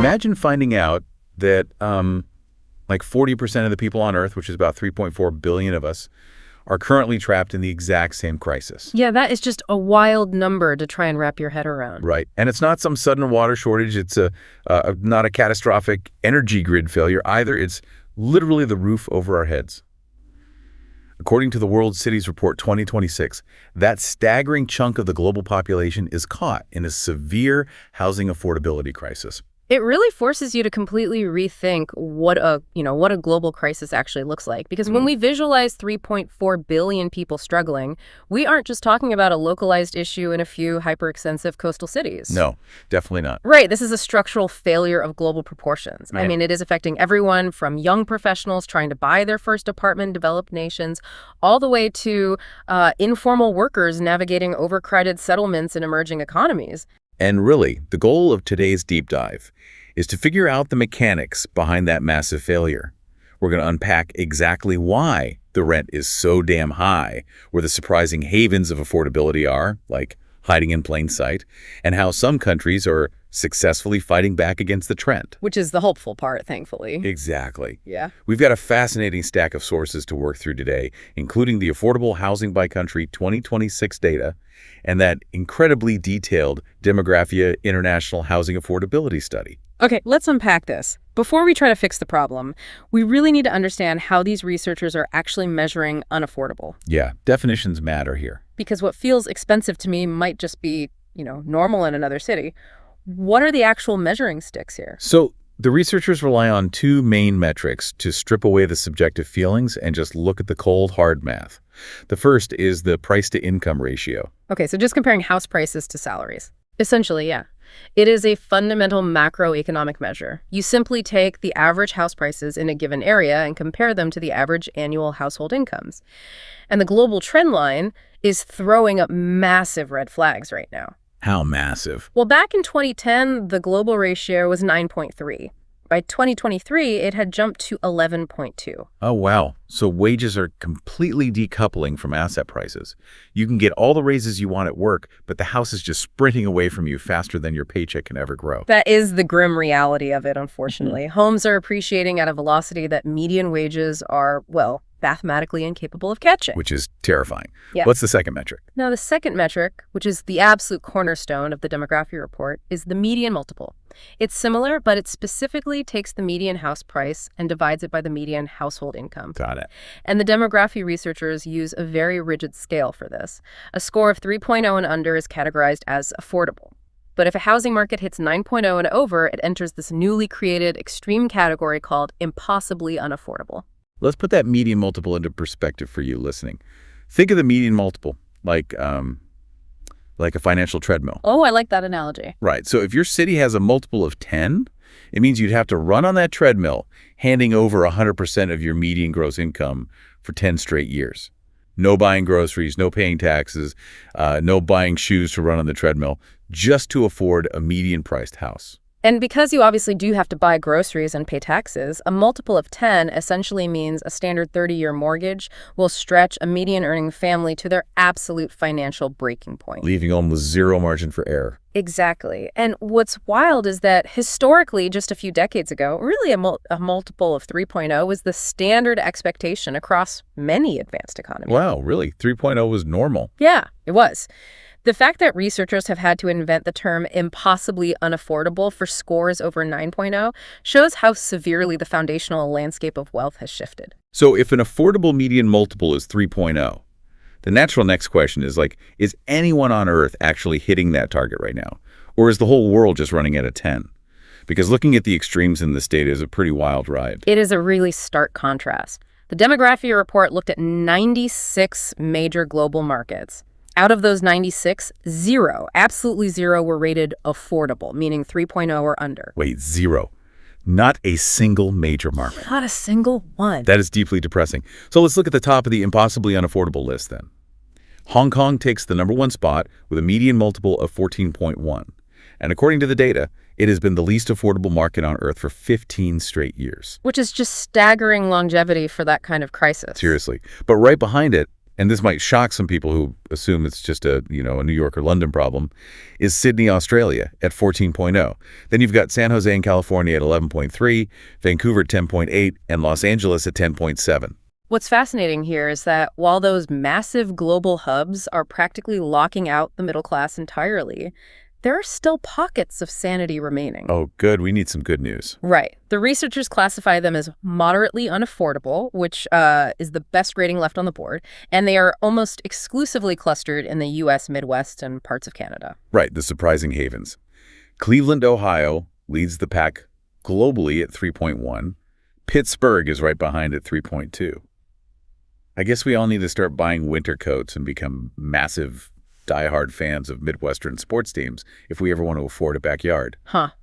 Imagine finding out that like 40% of the people on Earth, which is about 3.4 billion of us, are currently trapped in the exact same crisis. Yeah, that is just a wild number to try and wrap your head around. Right. And it's not some sudden water shortage. It's not a catastrophic energy grid failure either. It's literally the roof over our heads. According to the World Cities Report 2026, that staggering chunk of the global population is caught in a severe housing affordability crisis. It really forces you to completely rethink what a global crisis actually looks like. Because when we visualize 3.4 billion people struggling, we aren't just talking about a localized issue in a few hyper-extensive coastal cities. No, definitely not. Right. This is a structural failure of global proportions. Right. I mean, it is affecting everyone from young professionals trying to buy their first apartment in developed nations, all the way to informal workers navigating overcrowded settlements in emerging economies. And really, the goal of today's deep dive is to figure out the mechanics behind that massive failure. We're going to unpack exactly why the rent is so damn high, where the surprising havens of affordability are, like hiding in plain sight, and how some countries are successfully fighting back against the trend. Which is the hopeful part, thankfully. Exactly. Yeah. We've got a fascinating stack of sources to work through today, including the Affordable Housing by Country 2026 data and that incredibly detailed Demographia International Housing Affordability Study. Okay, let's unpack this. Before we try to fix the problem, we really need to understand how these researchers are actually measuring unaffordable. Yeah, definitions matter here. Because what feels expensive to me might just be, normal in another city. What are the actual measuring sticks here? So the researchers rely on two main metrics to strip away the subjective feelings and just look at the cold, hard math. The first is the price-to-income ratio. Okay, so just comparing house prices to salaries. Essentially, yeah. It is a fundamental macroeconomic measure. You simply take the average house prices in a given area and compare them to the average annual household incomes. And the global trend line is throwing up massive red flags right now. How massive? Well, back in 2010, the global ratio was 9.3. By 2023, it had jumped to 11.2. Oh, wow. So wages are completely decoupling from asset prices. You can get all the raises you want at work, but the house is just sprinting away from you faster than your paycheck can ever grow. That is the grim reality of it, unfortunately. Homes are appreciating at a velocity that median wages are, well, mathematically incapable of catching. Which is terrifying. Yeah. What's the second metric? Now, the second metric, which is the absolute cornerstone of the demography report, is the median multiple. It's similar, but it specifically takes the median house price and divides it by the median household income. Got it. And the demography researchers use a very rigid scale for this. A score of 3.0 and under is categorized as affordable. But if a housing market hits 9.0 and over, it enters this newly created extreme category called impossibly unaffordable. Let's put that median multiple into perspective for you listening. Think of the median multiple like a financial treadmill. Oh, I like that analogy. Right. So if your city has a multiple of 10, it means you'd have to run on that treadmill, handing over 100% of your median gross income for 10 straight years. No buying groceries, no paying taxes, no buying shoes to run on the treadmill, just to afford a median-priced house. And because you obviously do have to buy groceries and pay taxes, a multiple of 10 essentially means a standard 30-year mortgage will stretch a median-earning family to their absolute financial breaking point. Leaving almost zero margin for error. Exactly. And what's wild is that historically, just a few decades ago, really a multiple of 3.0 was the standard expectation across many advanced economies. Wow, really? 3.0 was normal? Yeah, it was. The fact that researchers have had to invent the term impossibly unaffordable for scores over 9.0 shows how severely the foundational landscape of wealth has shifted. So if an affordable median multiple is 3.0, the natural next question is is anyone on Earth actually hitting that target right now? Or is the whole world just running at a 10? Because looking at the extremes in this data is a pretty wild ride. It is a really stark contrast. The demography report looked at 96 major global markets. Out of those 96, absolutely zero were rated affordable, meaning 3.0 or under. Wait, zero. Not a single major market. Not a single one. That is deeply depressing. So let's look at the top of the impossibly unaffordable list then. Hong Kong takes the #1 spot with a median multiple of 14.1. And according to the data, it has been the least affordable market on Earth for 15 straight years. Which is just staggering longevity for that kind of crisis. Seriously. But right behind it, and this might shock some people who assume it's just a New York or London problem, is Sydney, Australia at 14.0. Then you've got San Jose in California at 11.3, Vancouver at 10.8, and Los Angeles at 10.7. What's fascinating here is that while those massive global hubs are practically locking out the middle class entirely, there are still pockets of sanity remaining. Oh, good. We need some good news. Right. The researchers classify them as moderately unaffordable, which is the best rating left on the board, and they are almost exclusively clustered in the U.S. Midwest and parts of Canada. Right, the surprising havens. Cleveland, Ohio leads the pack globally at 3.1. Pittsburgh is right behind at 3.2. I guess we all need to start buying winter coats and become massive diehard fans of Midwestern sports teams if we ever want to afford a backyard.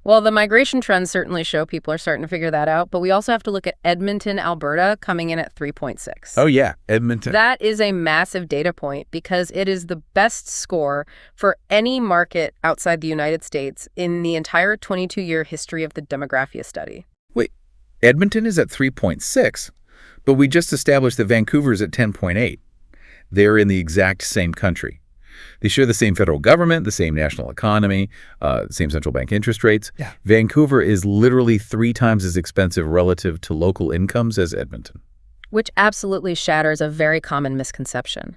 Well, the migration trends certainly show people are starting to figure that out, but we also have to look at Edmonton, Alberta, coming in at 3.6. Oh, yeah, Edmonton. That is a massive data point because it is the best score for any market outside the United States in the entire 22-year history of the Demographia study. Wait, Edmonton is at 3.6, but we just established that Vancouver's at 10.8. They're in the exact same country. They share the same federal government, the same national economy, same central bank interest rates. Yeah. Vancouver is literally 3 times as expensive relative to local incomes as Edmonton. Which absolutely shatters a very common misconception.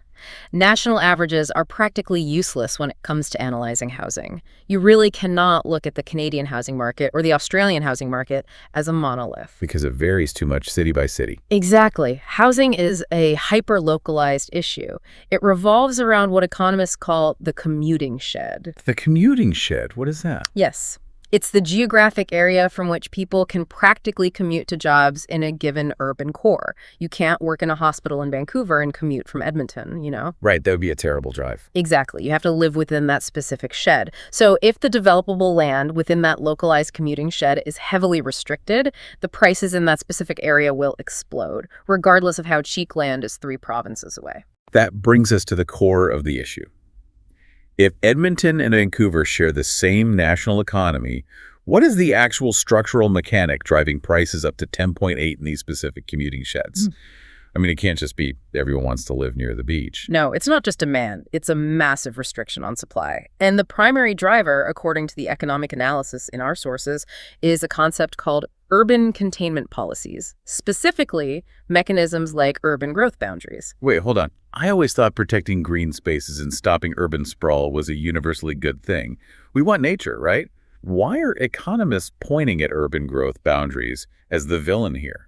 National averages are practically useless when it comes to analyzing housing. You really cannot look at the Canadian housing market or the Australian housing market as a monolith. Because it varies too much city by city. Exactly. Housing is a hyper-localized issue. It revolves around what economists call the commuting shed. The commuting shed, what is that? Yes. It's the geographic area from which people can practically commute to jobs in a given urban core. You can't work in a hospital in Vancouver and commute from Edmonton, you know? Right, that would be a terrible drive. Exactly. You have to live within that specific shed. So if the developable land within that localized commuting shed is heavily restricted, the prices in that specific area will explode, regardless of how cheap land is 3 provinces away. That brings us to the core of the issue. If Edmonton and Vancouver share the same national economy, what is the actual structural mechanic driving prices up to 10.8 in these specific commuting sheds? I mean, it can't just be everyone wants to live near the beach. No, it's not just demand. It's a massive restriction on supply. And the primary driver, according to the economic analysis in our sources, is a concept called urban containment policies, specifically mechanisms like urban growth boundaries. Wait, hold on. I always thought protecting green spaces and stopping urban sprawl was a universally good thing. We want nature, right? Why are economists pointing at urban growth boundaries as the villain here?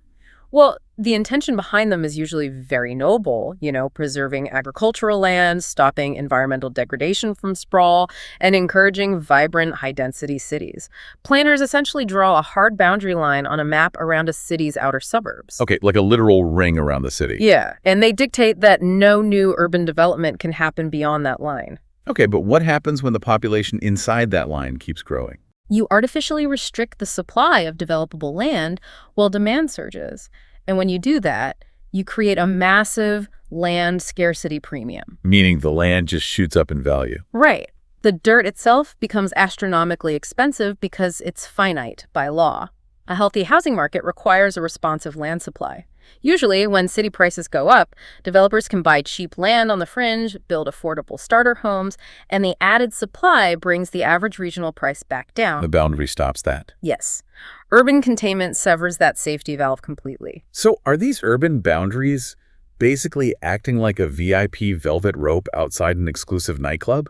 Well, the intention behind them is usually very noble, preserving agricultural land, stopping environmental degradation from sprawl, and encouraging vibrant, high-density cities. Planners essentially draw a hard boundary line on a map around a city's outer suburbs. Okay, like a literal ring around the city. Yeah, and they dictate that no new urban development can happen beyond that line. Okay, but what happens when the population inside that line keeps growing? You artificially restrict the supply of developable land while demand surges. And when you do that, you create a massive land scarcity premium. Meaning the land just shoots up in value. Right. The dirt itself becomes astronomically expensive because it's finite by law. A healthy housing market requires a responsive land supply. Usually, when city prices go up, developers can buy cheap land on the fringe, build affordable starter homes, and the added supply brings the average regional price back down. The boundary stops that. Yes. Urban containment severs that safety valve completely. So are these urban boundaries basically acting like a VIP velvet rope outside an exclusive nightclub?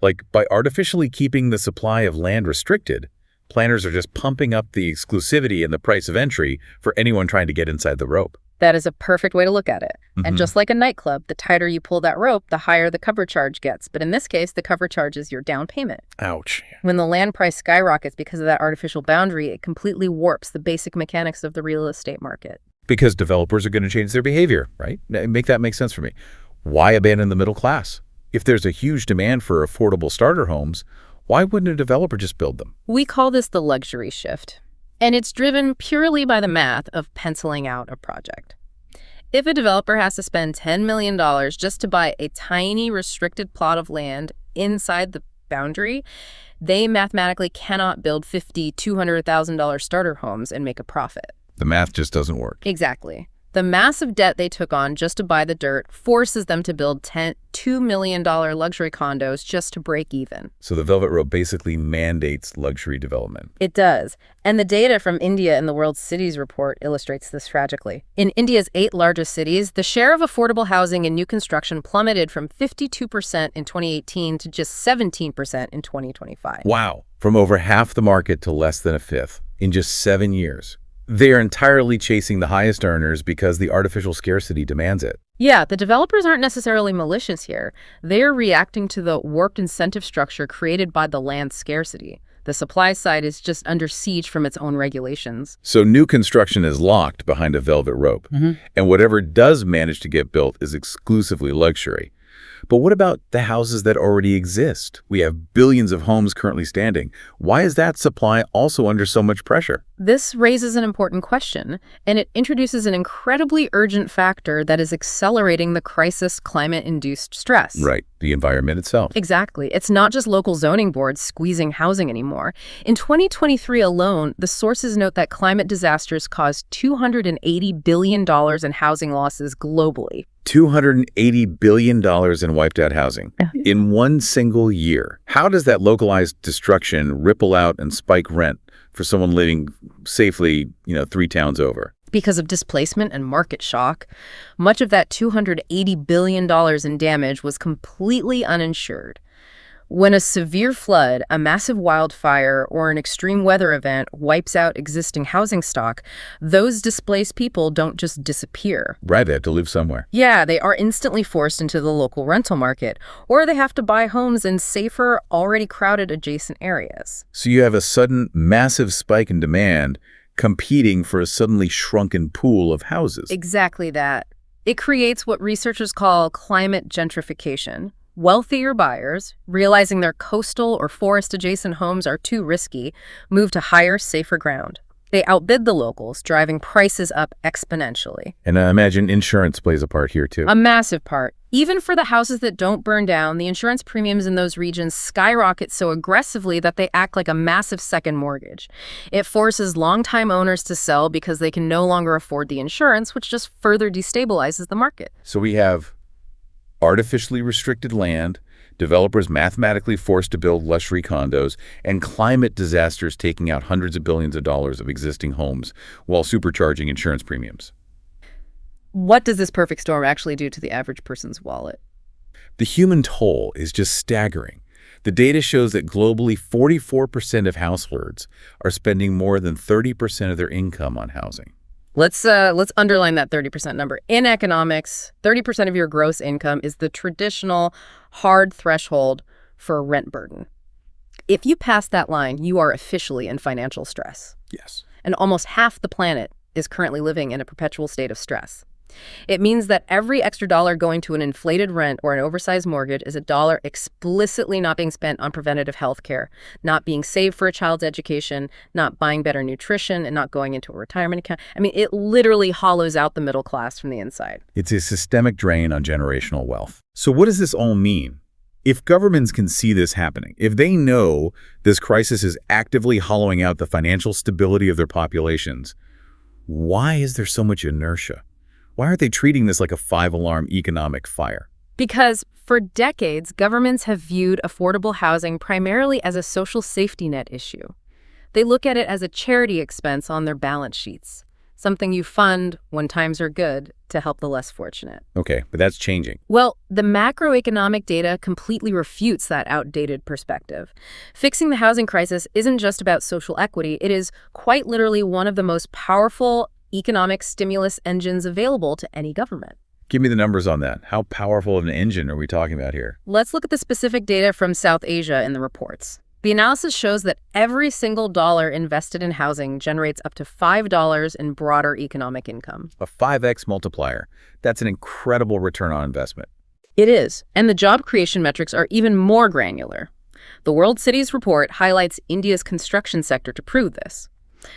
Like, by artificially keeping the supply of land restricted, planners are just pumping up the exclusivity and the price of entry for anyone trying to get inside the rope. That is a perfect way to look at it. And just like a nightclub, the tighter you pull that rope, the higher the cover charge gets. But in this case, the cover charge is your down payment. Ouch. When the land price skyrockets because of that artificial boundary, it completely warps the basic mechanics of the real estate market. Because developers are going to change their behavior, right? Make that make sense for me. Why abandon the middle class? If there's a huge demand for affordable starter homes, why wouldn't a developer just build them? We call this the luxury shift. And it's driven purely by the math of penciling out a project. If a developer has to spend $10 million just to buy a tiny restricted plot of land inside the boundary, they mathematically cannot build $50,000, $200,000 starter homes and make a profit. The math just doesn't work. Exactly. The massive debt they took on just to buy the dirt forces them to build $2 million luxury condos just to break even. So the Velvet Rope basically mandates luxury development. It does. And the data from India in the World Cities Report illustrates this tragically. In India's 8 largest cities, the share of affordable housing in new construction plummeted from 52% in 2018 to just 17% in 2025. Wow. From over half the market to less than a fifth in just 7 years. They are entirely chasing the highest earners because the artificial scarcity demands it. Yeah, the developers aren't necessarily malicious here. They're reacting to the warped incentive structure created by the land scarcity. The supply side is just under siege from its own regulations. So new construction is locked behind a velvet rope. And whatever does manage to get built is exclusively luxury. But what about the houses that already exist? We have billions of homes currently standing. Why is that supply also under so much pressure? This raises an important question, and it introduces an incredibly urgent factor that is accelerating the crisis climate-induced stress. Right, the environment itself. Exactly. It's not just local zoning boards squeezing housing anymore. In 2023 alone, the sources note that climate disasters caused $280 billion in housing losses globally. $280 billion in wiped out housing in one single year. How does that localized destruction ripple out and spike rent for someone living safely, 3 towns over? Because of displacement and market shock, much of that $280 billion in damage was completely uninsured. When a severe flood, a massive wildfire, or an extreme weather event wipes out existing housing stock, those displaced people don't just disappear. Right, they have to live somewhere. Yeah, they are instantly forced into the local rental market, or they have to buy homes in safer, already crowded adjacent areas. So you have a sudden massive spike in demand competing for a suddenly shrunken pool of houses. Exactly that. It creates what researchers call climate gentrification. Wealthier buyers, realizing their coastal or forest-adjacent homes are too risky, move to higher, safer ground. They outbid the locals, driving prices up exponentially. And I imagine insurance plays a part here, too. A massive part. Even for the houses that don't burn down, the insurance premiums in those regions skyrocket so aggressively that they act like a massive second mortgage. It forces longtime owners to sell because they can no longer afford the insurance, which just further destabilizes the market. So we have artificially restricted land, developers mathematically forced to build luxury condos, and climate disasters taking out hundreds of billions of dollars of existing homes while supercharging insurance premiums. What does this perfect storm actually do to the average person's wallet? The human toll is just staggering. The data shows that globally 44% of households are spending more than 30% of their income on housing. Let's underline that 30% number. In economics, 30% of your gross income is the traditional hard threshold for a rent burden. If you pass that line, you are officially in financial stress. Yes. And almost half the planet is currently living in a perpetual state of stress. It means that every extra dollar going to an inflated rent or an oversized mortgage is a dollar explicitly not being spent on preventative health care, not being saved for a child's education, not buying better nutrition, and not going into a retirement account. I mean, it literally hollows out the middle class from the inside. It's a systemic drain on generational wealth. So what does this all mean? If governments can see this happening, if they know this crisis is actively hollowing out the financial stability of their populations, why is there so much inertia? Why aren't they treating this like a 5-alarm economic fire? Because for decades, governments have viewed affordable housing primarily as a social safety net issue. They look at it as a charity expense on their balance sheets, something you fund when times are good to help the less fortunate. Okay, but that's changing. Well, the macroeconomic data completely refutes that outdated perspective. Fixing the housing crisis isn't just about social equity. It is quite literally one of the most powerful economic stimulus engines available to any government. Give me the numbers on that. How powerful of an engine are we talking about here? Let's look at the specific data from South Asia in the reports. The analysis shows that every single dollar invested in housing generates up to $5 in broader economic income. A 5x multiplier. That's an incredible return on investment. It is, and the job creation metrics are even more granular. The World Cities Report highlights India's construction sector to prove this.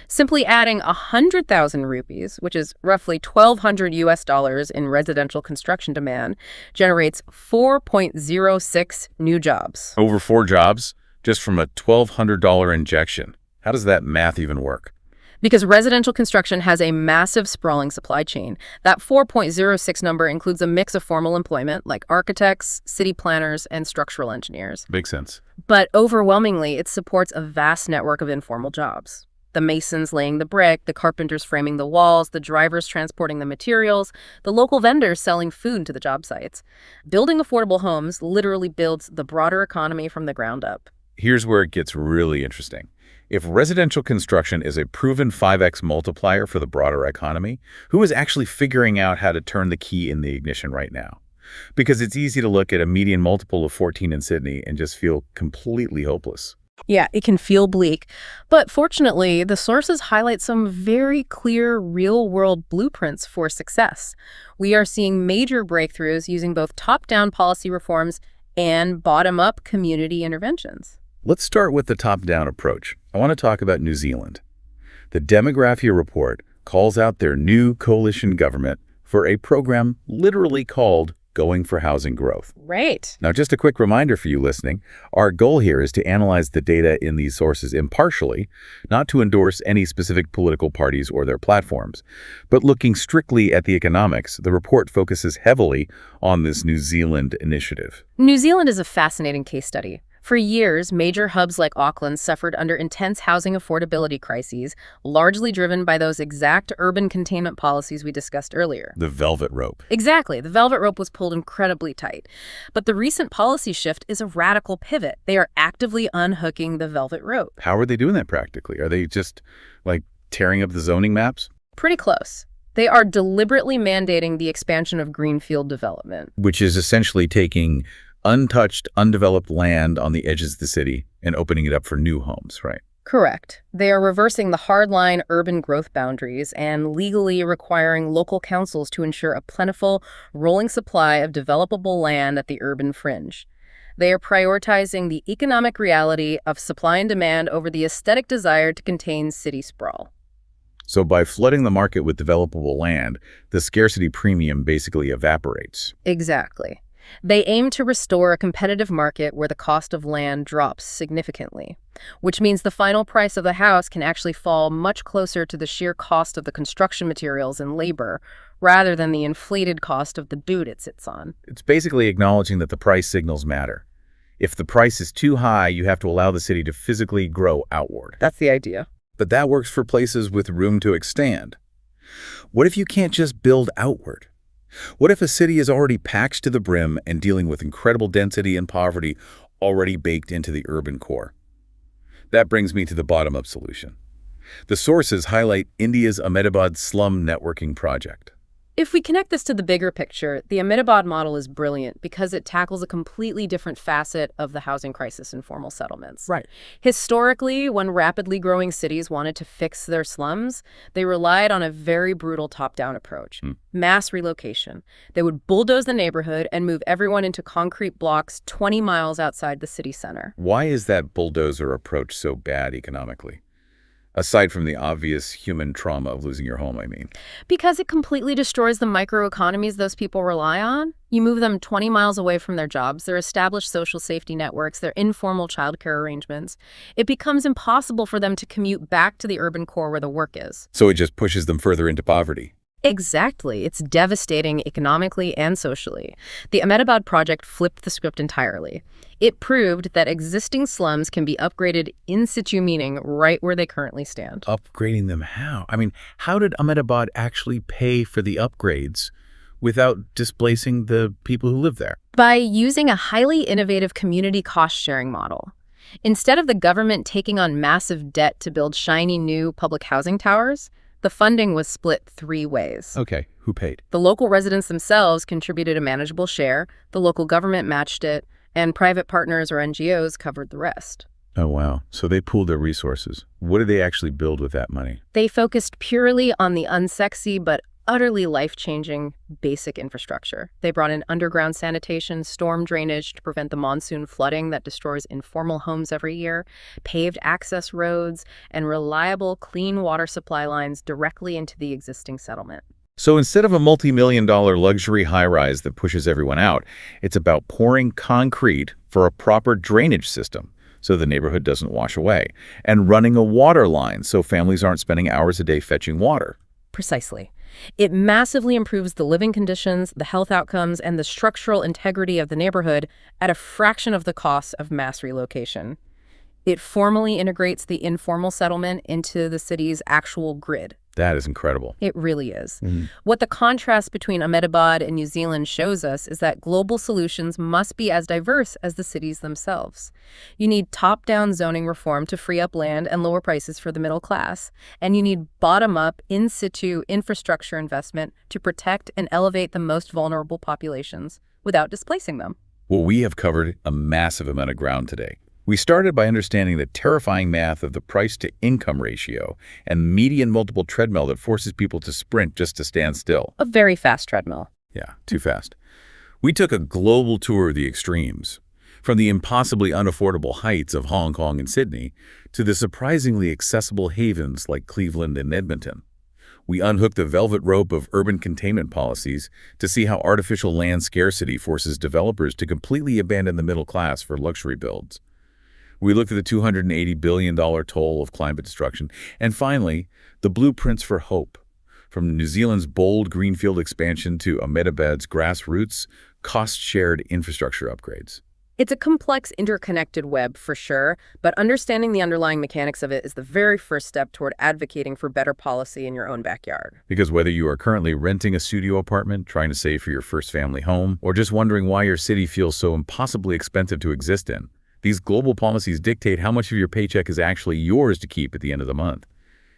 Simply adding 100,000 rupees, which is roughly $1,200 in residential construction demand, generates 4.06 new jobs. Over 4 jobs just from a $1,200 injection. How does that math even work? Because residential construction has a massive sprawling supply chain. That 4.06 number includes a mix of formal employment, like architects, city planners, and structural engineers. Makes sense. But overwhelmingly, it supports a vast network of informal jobs. The masons laying the brick, the carpenters framing the walls, the drivers transporting the materials, the local vendors selling food to the job sites. Building affordable homes literally builds the broader economy from the ground up. Here's where it gets really interesting. If residential construction is a proven 5x multiplier for the broader economy, who is actually figuring out how to turn the key in the ignition right now? Because it's easy to look at a median multiple of 14 in Sydney and just feel completely hopeless. Yeah, it can feel bleak. But fortunately, the sources highlight some very clear real-world blueprints for success. We are seeing major breakthroughs using both top-down policy reforms and bottom-up community interventions. Let's start with the top-down approach. I want to talk about New Zealand. The Demography report calls out their new coalition government for a program literally called Going for Housing Growth. Right. Now, just a quick reminder for you listening, our goal here is to analyze the data in these sources impartially, not to endorse any specific political parties or their platforms. But looking strictly at the economics, the report focuses heavily on this New Zealand initiative. New Zealand is a fascinating case study. For years, major hubs like Auckland suffered under intense housing affordability crises, largely driven by those exact urban containment policies we discussed earlier. The velvet rope. Exactly. The velvet rope was pulled incredibly tight. But the recent policy shift is a radical pivot. They are actively unhooking the velvet rope. How are they doing that practically? Are they just, like, tearing up the zoning maps? Pretty close. They are deliberately mandating the expansion of greenfield development. Which is essentially taking untouched, undeveloped land on the edges of the city and opening it up for new homes, right? Correct. They are reversing the hardline urban growth boundaries and legally requiring local councils to ensure a plentiful, rolling supply of developable land at the urban fringe. They are prioritizing the economic reality of supply and demand over the aesthetic desire to contain city sprawl. So by flooding the market with developable land, the scarcity premium basically evaporates. Exactly. They aim to restore a competitive market where the cost of land drops significantly, which means the final price of the house can actually fall much closer to the sheer cost of the construction materials and labor, rather than the inflated cost of the boot it sits on. It's basically acknowledging that the price signals matter. If the price is too high, you have to allow the city to physically grow outward. That's the idea. But that works for places with room to expand. What if you can't just build outward? What if a city is already packed to the brim and dealing with incredible density and poverty already baked into the urban core? That brings me to the bottom-up solution. The sources highlight India's Ahmedabad slum networking project. If we connect this to the bigger picture, the Ahmedabad model is brilliant because it tackles a completely different facet of the housing crisis in formal settlements. Right. Historically, when rapidly growing cities wanted to fix their slums, they relied on a very brutal top-down approach. Mass relocation. They would bulldoze the neighborhood and move everyone into concrete blocks 20 miles outside the city center. Why is that bulldozer approach so bad economically? Aside from the obvious human trauma of losing your home, I mean. Because it completely destroys the microeconomies those people rely on. You move them 20 miles away from their jobs, their established social safety networks, their informal childcare arrangements. It becomes impossible for them to commute back to the urban core where the work is. So it just pushes them further into poverty. Exactly. It's devastating economically and socially. The Ahmedabad project flipped the script entirely. It proved that existing slums can be upgraded in situ, meaning right where they currently stand. Upgrading them how? I mean, how did Ahmedabad actually pay for the upgrades without displacing the people who live there? By using a highly innovative community cost-sharing model. Instead of the government taking on massive debt to build shiny new public housing towers, the funding was split 3 ways. Okay, who paid? The local residents themselves contributed a manageable share, the local government matched it, and private partners or NGOs covered the rest. Oh, wow. So they pooled their resources. What did they actually build with that money? They focused purely on the unsexy but utterly life-changing basic infrastructure. They brought in underground sanitation, storm drainage to prevent the monsoon flooding that destroys informal homes every year, paved access roads, and reliable, clean water supply lines directly into the existing settlement. So instead of a multi-million-dollar luxury high-rise that pushes everyone out, it's about pouring concrete for a proper drainage system so the neighborhood doesn't wash away, and running a water line so families aren't spending hours a day fetching water. Precisely. It massively improves the living conditions, the health outcomes, and the structural integrity of the neighborhood at a fraction of the cost of mass relocation. It formally integrates the informal settlement into the city's actual grid. That is incredible. It really is. Mhm. What the contrast between Ahmedabad and New Zealand shows us is that global solutions must be as diverse as the cities themselves. You need top-down zoning reform to free up land and lower prices for the middle class, and you need bottom-up, in-situ infrastructure investment to protect and elevate the most vulnerable populations without displacing them. Well, we have covered a massive amount of ground today. We started by understanding the terrifying math of the price-to-income ratio and median multiple treadmill that forces people to sprint just to stand still. A very fast treadmill. Yeah, too fast. We took a global tour of the extremes, from the impossibly unaffordable heights of Hong Kong and Sydney to the surprisingly accessible havens like Cleveland and Edmonton. We unhooked the velvet rope of urban containment policies to see how artificial land scarcity forces developers to completely abandon the middle class for luxury builds. We looked at the $280 billion toll of climate destruction. And finally, the blueprints for hope. From New Zealand's bold greenfield expansion to Ahmedabad's grassroots, cost-shared infrastructure upgrades. It's a complex, interconnected web for sure, but understanding the underlying mechanics of it is the very first step toward advocating for better policy in your own backyard. Because whether you are currently renting a studio apartment, trying to save for your first family home, or just wondering why your city feels so impossibly expensive to exist in, these global policies dictate how much of your paycheck is actually yours to keep at the end of the month.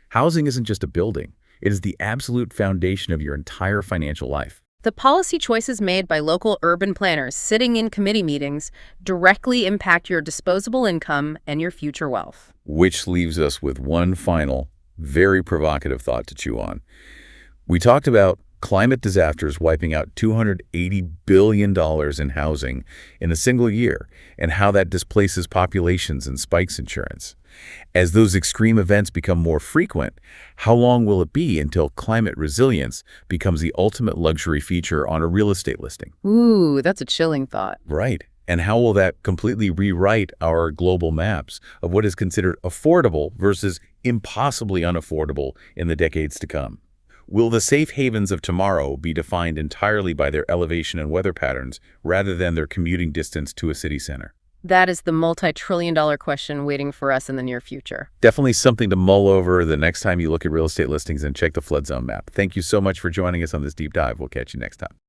Housing isn't just a building. It is the absolute foundation of your entire financial life. The policy choices made by local urban planners sitting in committee meetings directly impact your disposable income and your future wealth. Which leaves us with one final, very provocative thought to chew on. We talked about climate disasters wiping out $280 billion in housing in a single year, and how that displaces populations and spikes insurance. As those extreme events become more frequent, how long will it be until climate resilience becomes the ultimate luxury feature on a real estate listing? Ooh, that's a chilling thought. Right. And how will that completely rewrite our global maps of what is considered affordable versus impossibly unaffordable in the decades to come? Will the safe havens of tomorrow be defined entirely by their elevation and weather patterns rather than their commuting distance to a city center? That is the multi-trillion-dollar question waiting for us in the near future. Definitely something to mull over the next time you look at real estate listings and check the flood zone map. Thank you so much for joining us on this deep dive. We'll catch you next time.